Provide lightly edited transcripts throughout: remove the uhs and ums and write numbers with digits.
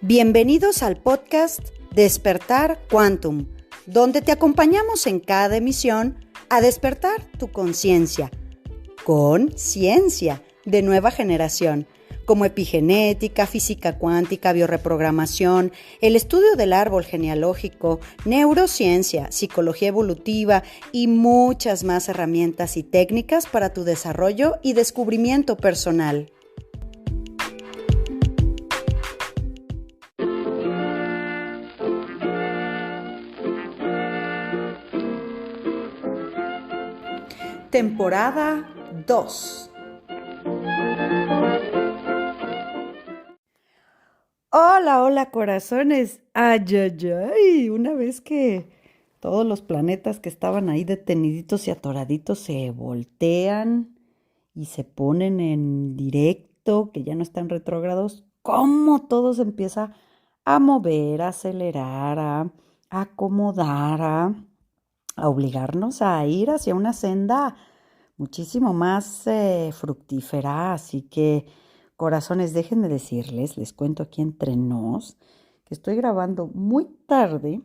Bienvenidos al podcast Despertar Quantum, donde te acompañamos en cada emisión a despertar tu conciencia con ciencia de nueva generación, como epigenética, física cuántica, biorreprogramación, el estudio del árbol genealógico, neurociencia, psicología evolutiva y muchas más herramientas y técnicas para tu desarrollo y descubrimiento personal. Temporada 2. Hola corazones. Ay. Una vez que todos los planetas que estaban ahí deteniditos y atoraditos se voltean y se ponen en directo, que ya no están retrógrados, cómo todo se empieza a mover, a acelerar, a acomodar, a obligarnos a ir hacia una senda muchísimo más fructífera. Así que, corazones, déjenme decirles, les cuento aquí entre nos, que estoy grabando muy tarde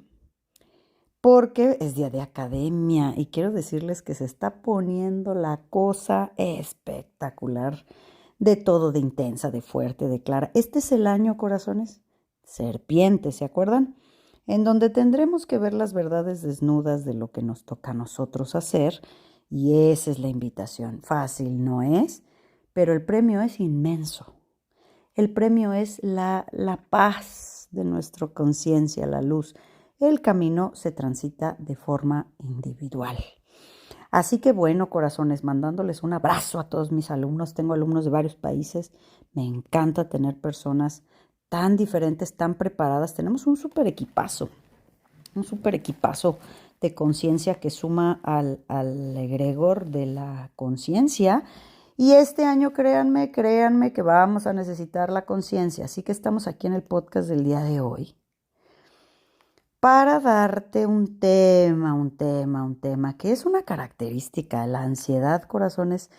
porque es día de academia y quiero decirles que se está poniendo la cosa espectacular, de todo, de intensa, de fuerte, de clara. Este es el año, corazones, serpiente, ¿se acuerdan? En donde tendremos que ver las verdades desnudas de lo que nos toca a nosotros hacer, y esa es la invitación. Fácil no es, pero el premio es inmenso. El premio es la paz de nuestra conciencia, la luz. El camino se transita de forma individual. Así que bueno, corazones, mandándoles un abrazo a todos mis alumnos. Tengo alumnos de varios países. Me encanta tener personas tan diferentes, tan preparadas. Tenemos un súper equipazo de conciencia que suma al egregor de la conciencia. Y este año, créanme que vamos a necesitar la conciencia. Así que estamos aquí en el podcast del día de hoy para darte un tema que es una característica. La ansiedad, corazones,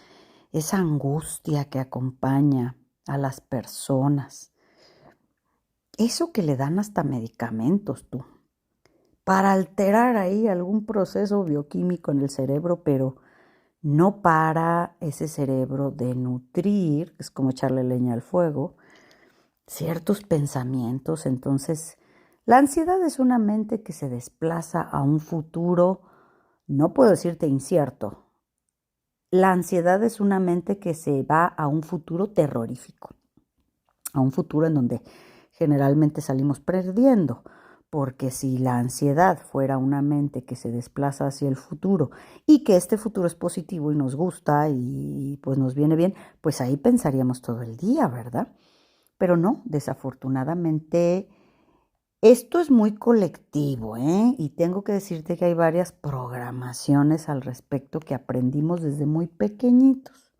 esa angustia que acompaña a las personas. Eso que le dan hasta medicamentos, tú, para alterar ahí algún proceso bioquímico en el cerebro, pero no para ese cerebro de nutrir, es como echarle leña al fuego, ciertos pensamientos. Entonces, la ansiedad es una mente que se desplaza a un futuro, no puedo decirte incierto. La ansiedad es una mente que se va a un futuro terrorífico, a un futuro en donde generalmente salimos perdiendo. Porque si la ansiedad fuera una mente que se desplaza hacia el futuro y que este futuro es positivo y nos gusta y pues nos viene bien, pues ahí pensaríamos todo el día, ¿verdad? Pero no, desafortunadamente esto es muy colectivo, y tengo que decirte que hay varias programaciones al respecto que aprendimos desde muy pequeñitos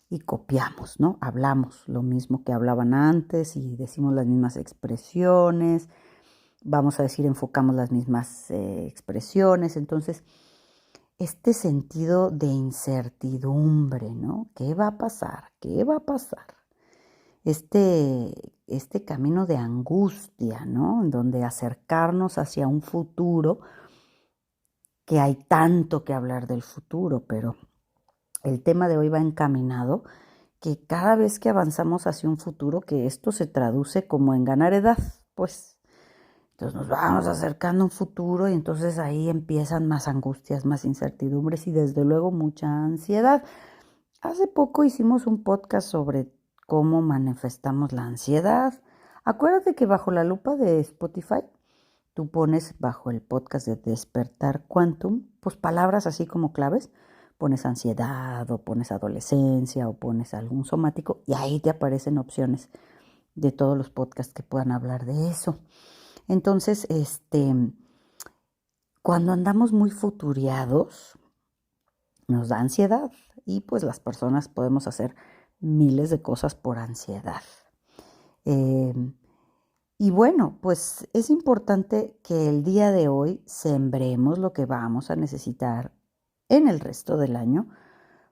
y copiamos, ¿no? Hablamos lo mismo que hablaban antes y decimos las mismas expresiones. Vamos a decir, enfocamos las mismas expresiones. Entonces, este sentido de incertidumbre, ¿no? ¿Qué va a pasar? ¿Qué va a pasar? Este camino de angustia, ¿no? En donde acercarnos hacia un futuro, que hay tanto que hablar del futuro, pero el tema de hoy va encaminado que cada vez que avanzamos hacia un futuro, que esto se traduce como en ganar edad, pues. Entonces nos vamos acercando a un futuro y entonces ahí empiezan más angustias, más incertidumbres y desde luego mucha ansiedad. Hace poco hicimos un podcast sobre cómo manifestamos la ansiedad. Acuérdate que bajo la lupa de Spotify, tú pones bajo el podcast de Despertar Quantum, pues palabras así como claves. Pones ansiedad o pones adolescencia o pones algún somático y ahí te aparecen opciones de todos los podcasts que puedan hablar de eso. Entonces, cuando andamos muy futuriados, nos da ansiedad y pues las personas podemos hacer miles de cosas por ansiedad. Y bueno, pues es importante que el día de hoy sembremos lo que vamos a necesitar en el resto del año,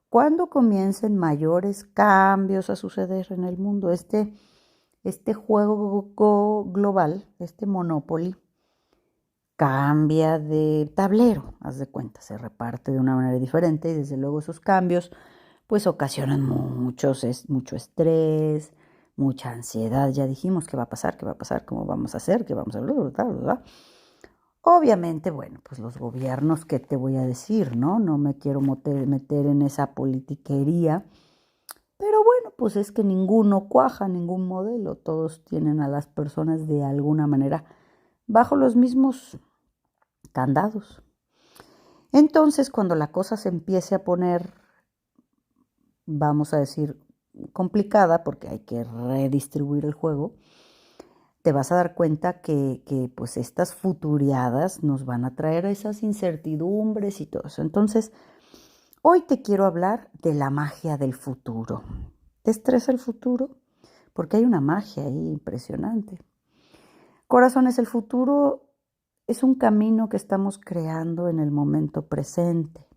cuando comiencen mayores cambios a suceder en el mundo. Este este juego global, este Monopoly, cambia de tablero, haz de cuenta, se reparte de una manera diferente y desde luego esos cambios pues ocasionan mucho estrés, mucha ansiedad. Ya dijimos qué va a pasar, qué va a pasar, cómo vamos a hacer, qué vamos a bla, bla, bla, bla. Obviamente, bueno, pues los gobiernos, ¿qué te voy a decir, no? No me quiero meter en esa politiquería, pero bueno, pues es que ninguno cuaja, ningún modelo, todos tienen a las personas de alguna manera bajo los mismos candados. Entonces, cuando la cosa se empiece a poner, vamos a decir, complicada, porque hay que redistribuir el juego, te vas a dar cuenta que pues estas futuriadas nos van a traer esas incertidumbres y todo eso. Entonces, hoy te quiero hablar de la magia del futuro. ¿Te estresa el futuro? Porque hay una magia ahí impresionante. Corazones, el futuro es un camino que estamos creando en el momento presente.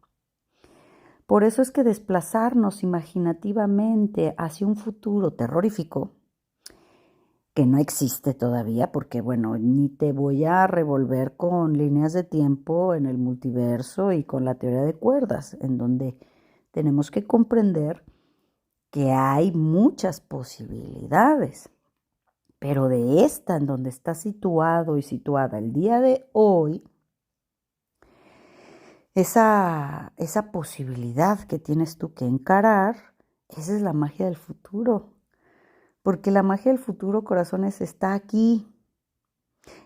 Por eso es que desplazarnos imaginativamente hacia un futuro terrorífico, que no existe todavía, porque bueno, ni te voy a revolver con líneas de tiempo en el multiverso y con la teoría de cuerdas, en donde tenemos que comprender que hay muchas posibilidades, pero de esta, en donde está situado y situada el día de hoy, esa posibilidad que tienes tú que encarar, esa es la magia del futuro. Porque la magia del futuro, corazones, está aquí.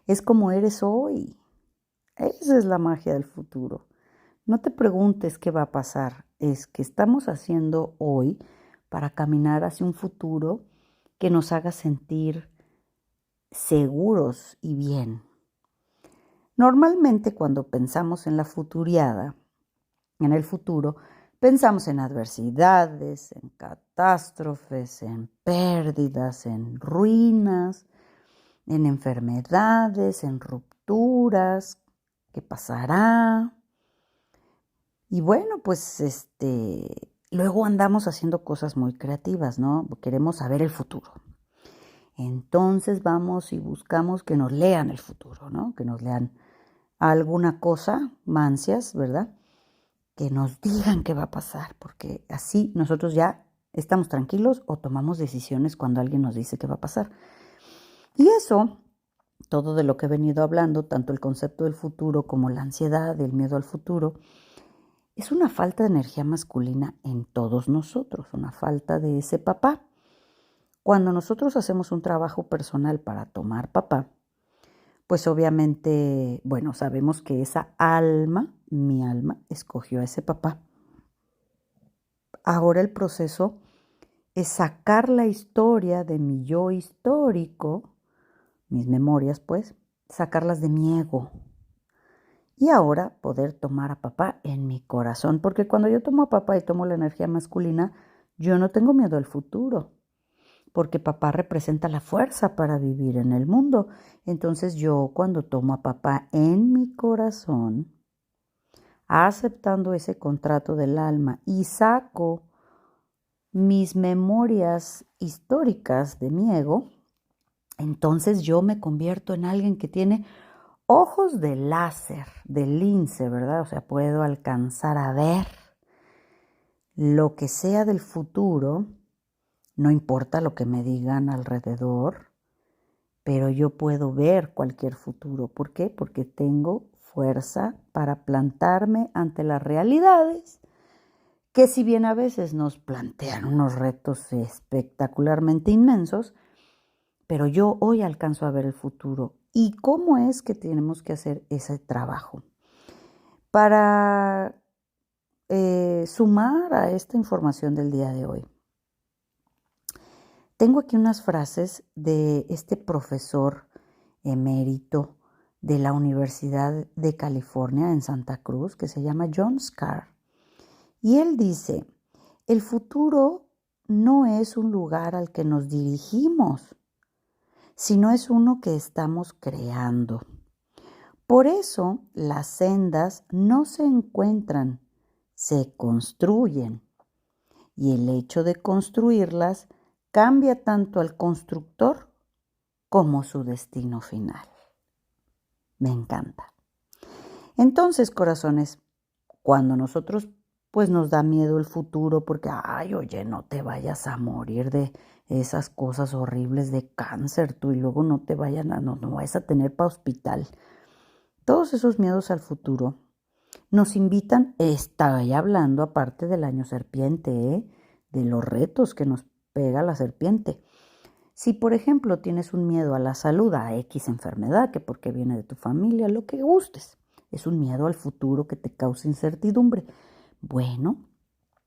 Es como eres hoy. Esa es la magia del futuro. No te preguntes qué va a pasar. Es que estamos haciendo hoy para caminar hacia un futuro que nos haga sentir seguros y bien. Normalmente cuando pensamos en la futuriada, en el futuro, pensamos en adversidades, en catástrofes, en pérdidas, en ruinas, en enfermedades, en rupturas, qué pasará. Y bueno, pues luego andamos haciendo cosas muy creativas, ¿no? Queremos saber el futuro. Entonces vamos y buscamos que nos lean el futuro, ¿no? Que nos lean alguna cosa, mancias, ¿verdad? Que nos digan qué va a pasar, porque así nosotros ya estamos tranquilos o tomamos decisiones cuando alguien nos dice qué va a pasar. Y eso, todo de lo que he venido hablando, tanto el concepto del futuro como la ansiedad, el miedo al futuro, es una falta de energía masculina en todos nosotros, una falta de ese papá. Cuando nosotros hacemos un trabajo personal para tomar papá, pues obviamente, bueno, sabemos que esa alma, mi alma, escogió a ese papá. Ahora el proceso es sacar la historia de mi yo histórico, mis memorias pues, sacarlas de mi ego. Y ahora poder tomar a papá en mi corazón, porque cuando yo tomo a papá y tomo la energía masculina, yo no tengo miedo al futuro, porque papá representa la fuerza para vivir en el mundo. Entonces yo cuando tomo a papá en mi corazón, aceptando ese contrato del alma y saco mis memorias históricas de mi ego, entonces yo me convierto en alguien que tiene ojos de láser, de lince, ¿verdad? O sea, puedo alcanzar a ver lo que sea del futuro, no importa lo que me digan alrededor, pero yo puedo ver cualquier futuro. ¿Por qué? Porque tengo fuerza para plantarme ante las realidades que si bien a veces nos plantean unos retos espectacularmente inmensos, pero yo hoy alcanzo a ver el futuro. ¿Y cómo es que tenemos que hacer ese trabajo? Para sumar a esta información del día de hoy, tengo aquí unas frases de este profesor emérito de la Universidad de California en Santa Cruz, que se llama John Scarr. Y él dice, el futuro no es un lugar al que nos dirigimos, sino es uno que estamos creando. Por eso las sendas no se encuentran, se construyen. Y el hecho de construirlas cambia tanto al constructor como su destino final. Me encanta. Entonces, corazones, cuando nosotros pues nos da miedo el futuro porque, ay, oye, no te vayas a morir de esas cosas horribles de cáncer tú y luego no te no vayas a tener para hospital. Todos esos miedos al futuro nos invitan, estoy hablando aparte del año serpiente, de los retos que nos pega la serpiente. Si, por ejemplo, tienes un miedo a la salud, a X enfermedad, que porque viene de tu familia, lo que gustes, es un miedo al futuro que te causa incertidumbre. Bueno,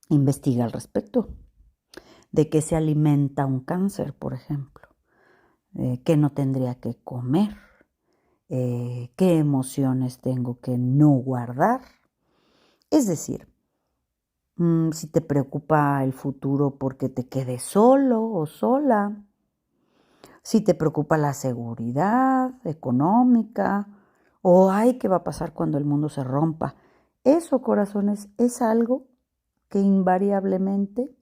investiga al respecto. ¿De qué se alimenta un cáncer, por ejemplo? ¿Qué no tendría que comer? ¿Qué emociones tengo que no guardar? Es decir, si te preocupa el futuro porque te quedes solo o sola, si te preocupa la seguridad económica o ay, ¿qué va a pasar cuando el mundo se rompa? Eso, corazones, es algo que invariablemente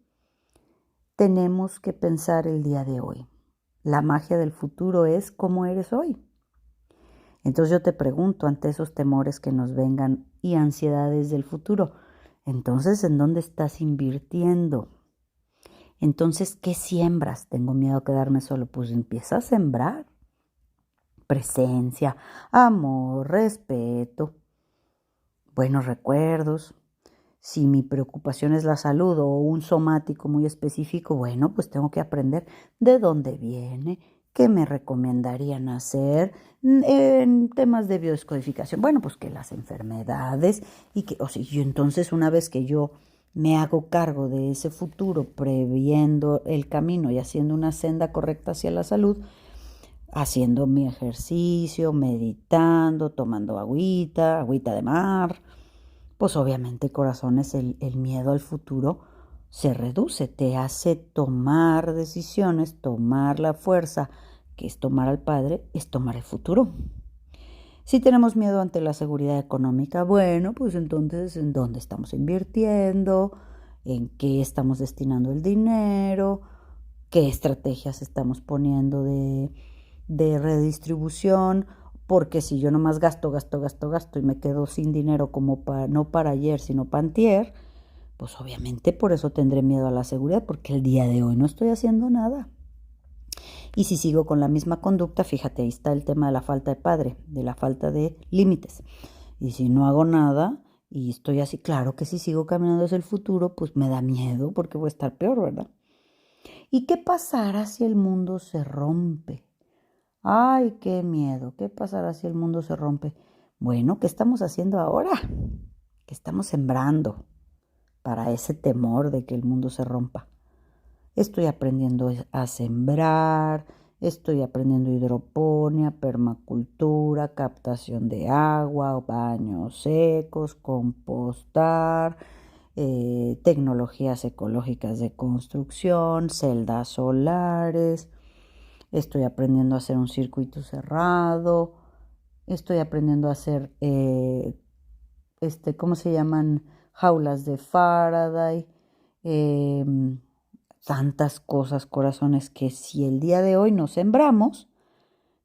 tenemos que pensar el día de hoy. La magia del futuro es cómo eres hoy. Entonces yo te pregunto, ante esos temores que nos vengan y ansiedades del futuro, entonces, ¿en dónde estás invirtiendo? Entonces, ¿qué siembras? Tengo miedo a quedarme solo. Pues empieza a sembrar presencia, amor, respeto, buenos recuerdos. Si mi preocupación es la salud o un somático muy específico, bueno, pues tengo que aprender de dónde viene, qué me recomendarían hacer en temas de biodescodificación. Bueno, pues que las enfermedades y que, o sea, yo entonces una vez que yo me hago cargo de ese futuro, previendo el camino y haciendo una senda correcta hacia la salud, haciendo mi ejercicio, meditando, tomando agüita de mar, pues obviamente, corazones, el miedo al futuro se reduce, te hace tomar decisiones, tomar la fuerza, que es tomar al Padre, es tomar el futuro. Si tenemos miedo ante la seguridad económica, bueno, pues entonces, ¿en dónde estamos invirtiendo? ¿En qué estamos destinando el dinero? ¿Qué estrategias estamos poniendo de redistribución? Porque si yo nomás gasto y me quedo sin dinero como no para ayer, sino para antier, pues obviamente por eso tendré miedo a la seguridad, porque el día de hoy no estoy haciendo nada. Y si sigo con la misma conducta, fíjate, ahí está el tema de la falta de padre, de la falta de límites. Y si no hago nada y estoy así, claro que si sigo caminando hacia el futuro, pues me da miedo porque voy a estar peor, ¿verdad? ¿Y qué pasará si el mundo se rompe? Ay, qué miedo. ¿Qué pasará si el mundo se rompe? Bueno, ¿qué estamos haciendo ahora? ¿Qué estamos sembrando para ese temor de que el mundo se rompa? Estoy aprendiendo a sembrar, estoy aprendiendo hidroponía, permacultura, captación de agua, baños secos, compostar, tecnologías ecológicas de construcción, celdas solares. Estoy aprendiendo a hacer un circuito cerrado. Estoy aprendiendo a hacer, ¿cómo se llaman? Jaulas de Faraday. Tantas cosas, corazones, que si el día de hoy no sembramos,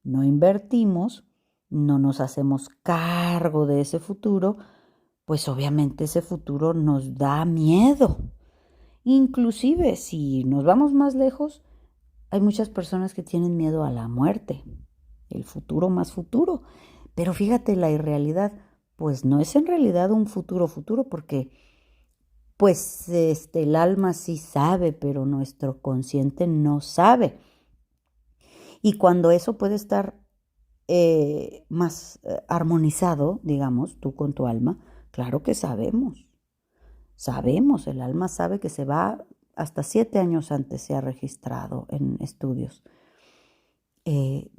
no invertimos, no nos hacemos cargo de ese futuro, pues obviamente ese futuro nos da miedo. Inclusive si nos vamos más lejos, hay muchas personas que tienen miedo a la muerte, el futuro más futuro. Pero fíjate, la irrealidad, pues no es en realidad un futuro porque pues el alma sí sabe, pero nuestro consciente no sabe. Y cuando eso puede estar más armonizado, digamos, tú con tu alma, claro que sabemos. Sabemos, el alma sabe que se va hasta 7 años antes, se ha registrado en estudios.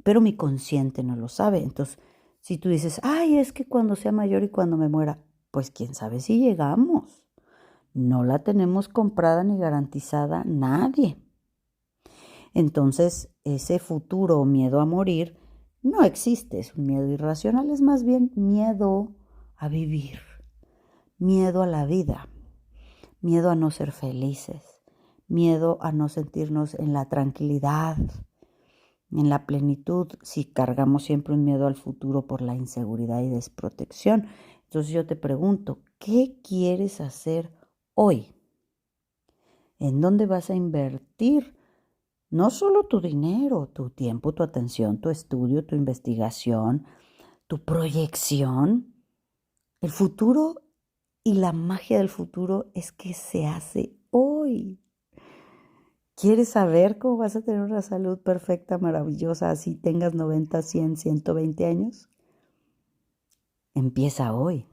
Pero mi consciente no lo sabe. Entonces, si tú dices, ay, es que cuando sea mayor y cuando me muera, pues quién sabe si llegamos. No la tenemos comprada ni garantizada nadie. Entonces, ese futuro o miedo a morir no existe, es un miedo irracional, es más bien miedo a vivir, miedo a la vida, miedo a no ser felices, miedo a no sentirnos en la tranquilidad, en la plenitud si cargamos siempre un miedo al futuro por la inseguridad y desprotección. Entonces yo te pregunto, ¿qué quieres hacer hoy? ¿En dónde vas a invertir no solo tu dinero, tu tiempo, tu atención, tu estudio, tu investigación, tu proyección? El futuro y la magia del futuro es que se hace hoy. ¿Quieres saber cómo vas a tener una salud perfecta, maravillosa, así tengas 90, 100, 120 años? Empieza hoy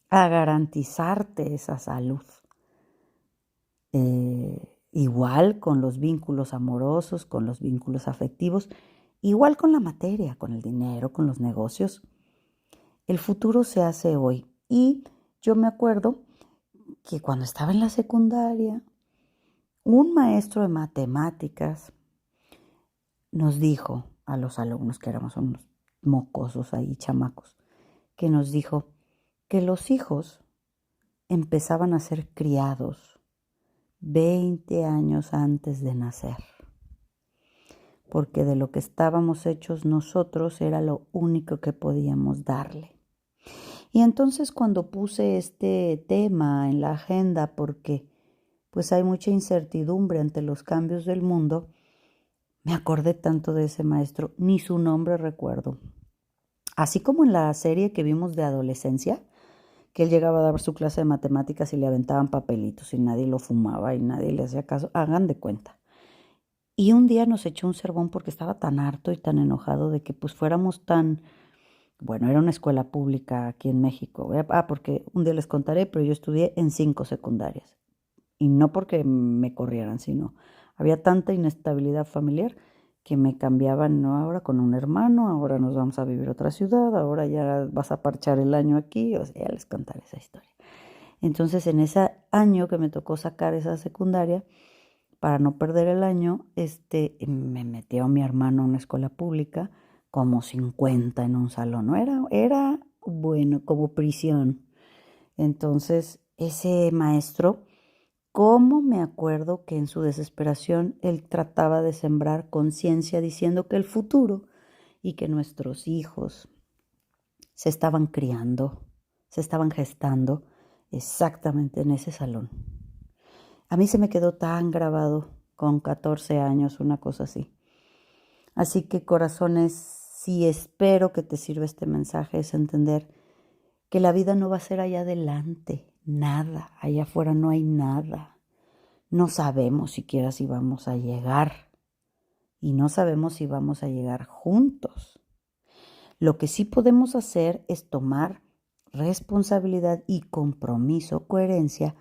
a garantizarte esa salud. Igual con los vínculos amorosos, con los vínculos afectivos, igual con la materia, con el dinero, con los negocios. El futuro se hace hoy. Y yo me acuerdo que cuando estaba en la secundaria, un maestro de matemáticas nos dijo a los alumnos, que éramos unos mocosos ahí, chamacos, que nos dijo que los hijos empezaban a ser criados 20 años antes de nacer, porque de lo que estábamos hechos nosotros era lo único que podíamos darle. Y entonces cuando puse este tema en la agenda, porque pues hay mucha incertidumbre ante los cambios del mundo, me acordé tanto de ese maestro, ni su nombre recuerdo. Así como en la serie que vimos de adolescencia, que él llegaba a dar su clase de matemáticas y le aventaban papelitos y nadie lo fumaba y nadie le hacía caso, hagan de cuenta. Y un día nos echó un sermón porque estaba tan harto y tan enojado de que pues fuéramos tan... Bueno, era una escuela pública aquí en México. Porque un día les contaré, pero yo estudié en 5 secundarias. Y no porque me corrieran, sino había tanta inestabilidad familiar que me cambiaban, ¿no? Ahora con un hermano, ahora nos vamos a vivir a otra ciudad, ahora ya vas a parchar el año aquí, o sea, ya les contaré esa historia. Entonces, en ese año que me tocó sacar esa secundaria, para no perder el año, me metió mi hermano a una escuela pública, como 50 en un salón, ¿no? Era bueno, como prisión. Entonces, ese maestro, ¿cómo me acuerdo que en su desesperación él trataba de sembrar conciencia diciendo que el futuro y que nuestros hijos se estaban criando, se estaban gestando exactamente en ese salón? A mí se me quedó tan grabado con 14 años, una cosa así. Así que, corazones, sí espero que te sirva este mensaje, es entender que la vida no va a ser allá adelante, nada, allá afuera no hay nada. No sabemos siquiera si vamos a llegar y no sabemos si vamos a llegar juntos. Lo que sí podemos hacer es tomar responsabilidad y compromiso, coherencia,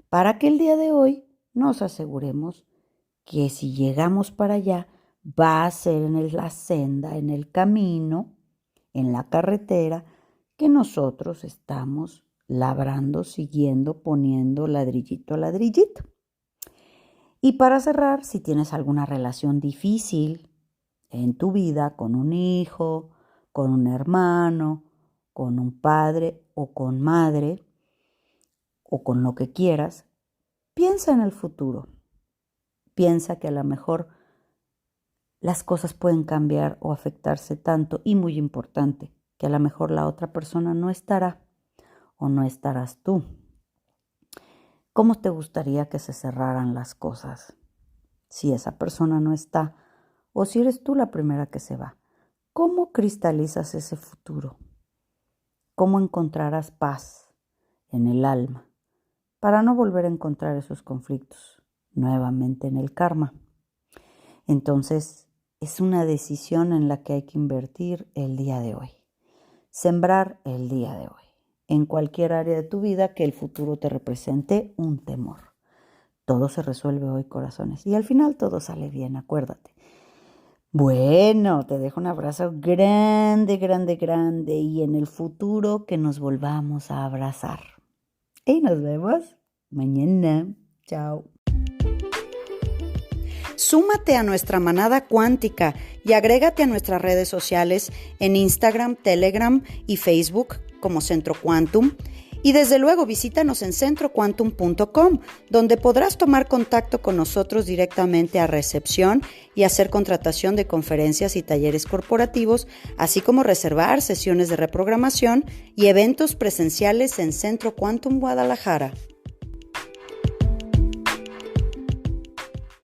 para que el día de hoy nos aseguremos que si llegamos para allá, va a ser en la senda, en el camino, en la carretera que nosotros estamos labrando, siguiendo, poniendo ladrillito a ladrillito. Y para cerrar, si tienes alguna relación difícil en tu vida con un hijo, con un hermano, con un padre o con madre, o con lo que quieras, piensa en el futuro. Piensa que a lo mejor las cosas pueden cambiar o afectarse tanto, y muy importante, que a lo mejor la otra persona no estará o no estarás tú. ¿Cómo te gustaría que se cerraran las cosas si esa persona no está o si eres tú la primera que se va? ¿Cómo cristalizas ese futuro? ¿Cómo encontrarás paz en el alma para no volver a encontrar esos conflictos nuevamente en el karma? Entonces, es una decisión en la que hay que invertir el día de hoy. Sembrar el día de hoy. En cualquier área de tu vida que el futuro te represente un temor. Todo se resuelve hoy, corazones. Y al final todo sale bien, acuérdate. Bueno, te dejo un abrazo grande, grande, grande. Y en el futuro que nos volvamos a abrazar. Y nos vemos mañana. Chao. Súmate a nuestra manada cuántica y agrégate a nuestras redes sociales en Instagram, Telegram y Facebook como Centro Quantum. Y desde luego visítanos en centroquantum.com, donde podrás tomar contacto con nosotros directamente a recepción y hacer contratación de conferencias y talleres corporativos, así como reservar sesiones de reprogramación y eventos presenciales en Centro Quantum Guadalajara.